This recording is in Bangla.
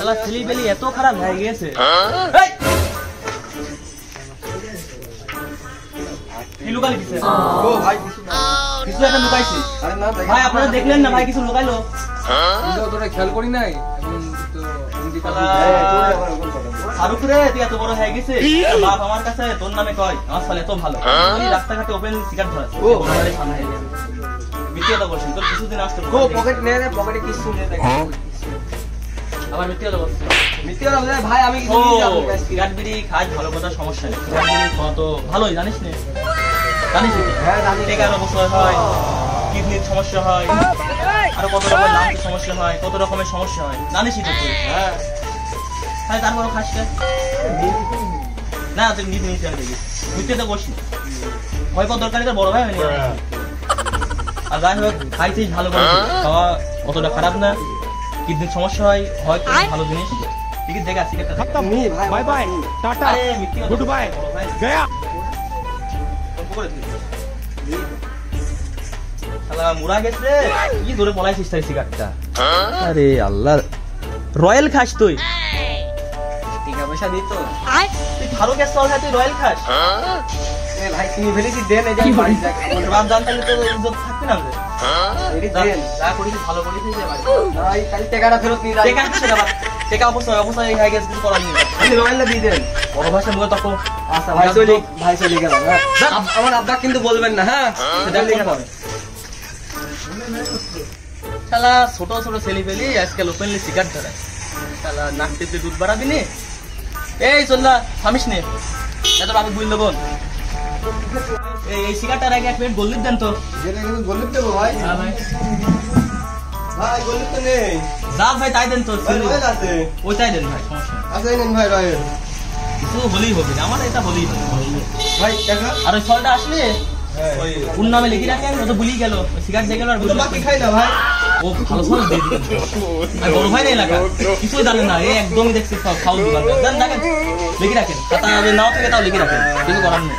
শালা ছেলেবেলি এত খারাপ হয়ে গেছে। কি লুকালি কিসে? ও ভাই কিছু একটা লুকাইছি। আরে না ভাই আপনারা দেখলেন না ভাই কিছু লুকাইলো? তোরা খেয়াল করি নাই এখন তো ফারুক রে তুই এত বড় হয়ে গেছে, বাপ আমার কাছে তোর নামে কয় আমার ছেলে এত ভালো, তুই রাস্তাঘাটে ওপেন সিগারেট ধরাস। ও আমাদের সামনে হয়ে গেছে মিথ্যা কথা বলছিস, তোর কিছুদিন আসতে ও পকেট নে রে, পকেটে কিছু নেই দেখ। আবার মিথ্যা কথা বলছিস। মিথ্যে কথা বলে ভাই আমি কিছু ও নিয়ে যাব গাইস। সিগারেট বিড়ি খাস ভালো কথা, সমস্যা নেই। সিগারেট বিড়ি খাওয়া তো ভালোই, জানিস না? জানিস তো? হ্যাঁ জানি। টেকার অবস্থা হয়, কিডনির সমস্যা হয়, আরো কত রকমের লাংসের সমস্যা হয়, কত রকমের সমস্যা হয়, জানিসই তো তুই। হ্যাঁ তাই তারপরও খাস কে? না তুই নিতে নিতে দেখিস মিথ্যে তো বসি, ভয় পাওয়ার দরকার নেই, তোর বড় ভাই হয়নি। আর যাই হোক খাইছিস ভালো করে, খাওয়া অতটা খারাপ না, কিডনির সমস্যা হয় হয়তো ভালো জিনিস। টিকিট দেখে আসি নি ভাই bye bye tata good bye Gaya শালা মুরা গেছে কি ধরে পলাইছিস তাই সিগারেটটা? আরে আল্লাহ, রয়্যাল খাস তুই? টাকা পয়সা দিত তুই ফারুকের চল খাই, তুই রয়্যাল খাস? এ ভাই তুমি ফেলেছি দেন এই যে বাড়ি যাক। তোর বাপ জানতে তো ইজ্জত থাকবে না রে। এরি দেন যা করিস ভালো করিস যে বাড়ি ভাই খালি টাকাটা ফেরত নিয়ে যাই। টেকা কিসের আবার? টেকা অবশ্যই অবশ্যই হয়ে গেছে, কিছু করার নেই। আমি রয়্যালটা দিয়ে দেন। বড় ভাষা মুখে তখন আচ্ছা ভাই চলে গেলাম। হ্যাঁ আমার আব্বা কিন্তু বলবেন না। হ্যাঁ চলে গেলাম। শালা ছোট ছোট ছেলে পেলি আজকাল ওপেনলি সিগারেট ধরায়, শালা নাক টিপে দুধ বাড়াবি নি? এই চল্লা থামিস নে, এত আমি বুঝলো বোন। এই সিগারেটটার আগে 1 মিনিট গোল দেন তো। যেটা কিন্তু গলিপ দেবো ভাই। হ্যাঁ ভাই, ভাই গলিপ তো নেই। যা ভাই তাই দেন তো, ভাই রয়্যাল আছে। ওইটাই দেন ভাই, সমস্যা নেই। আছে নেন ভাই রয়্যাল। কিছু হলেই হবে, আমার এটা হলেই হবে। ভাই টাকা আর ওই ফলটা আসলে ওই কোন নামে লিখে রাখেন, ও তো ভুলেই গেল, সিগারেট দিয়ে গেল আর তো বাকি খাই না ভাই। ও ভালো ফল দিয়ে দিবেন। আর বড় ভাই না এলাকা কিছুই জানেন না, এই একদমই দেখছি খাওয়া দোকান দেন, দেখেন লিখে রাখেন, খাতা নাও থেকে তাও লিখে রাখেন, কিছু করার নেই।